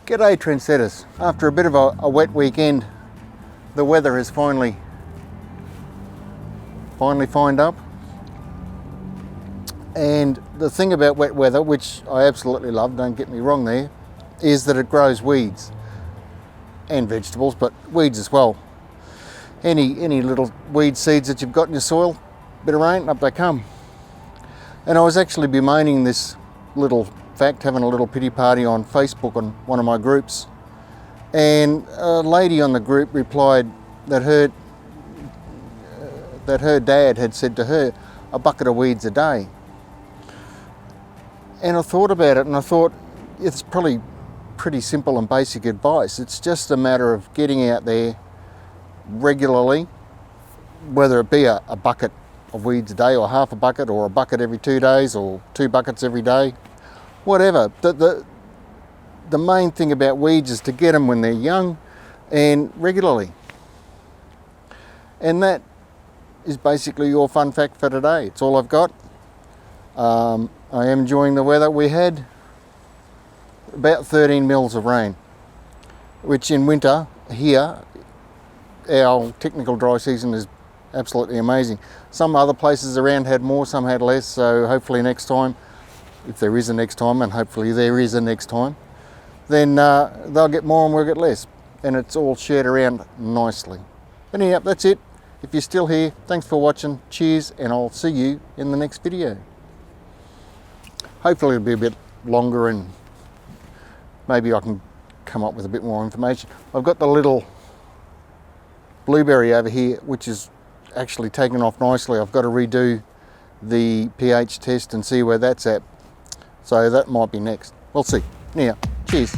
G'day trendsetters. After a bit of a wet weekend, the weather has finally fined up. And the thing about wet weather, which I absolutely love, don't get me wrong there, is that it grows weeds and vegetables, but weeds as well. Any little weed seeds that you've got in your soil, bit of rain, up they come. And I was actually bemoaning this little fact, having a little pity party on Facebook on one of my groups, and a lady on the group replied that her dad had said to her, a bucket of weeds a day. And I thought about it, and I thought it's probably pretty simple and basic advice. It's just a matter of getting out there regularly, whether it be a bucket of weeds a day, or half a bucket, or a bucket every 2 days, or 2 buckets every day. Whatever. The main thing about weeds is to get them when they're young and regularly. And that is basically your fun fact for today. It's all I've got. I am enjoying the weather. We had about 13 mils of rain, which in winter here, our technical dry season is absolutely amazing. Some other places around had more, some had less, so hopefully next time, if there is a next time, and hopefully there is a next time, then they'll get more and we'll get less, and it's all shared around nicely. But anyhow, that's it. If you're still here, thanks for watching, cheers, and I'll see you in the next video. Hopefully it'll be a bit longer and maybe I can come up with a bit more information. I've got the little blueberry over here, which is actually taken off nicely. I've got to redo the pH test and see where that's at. So that might be next. We'll see. Anyhow, cheers.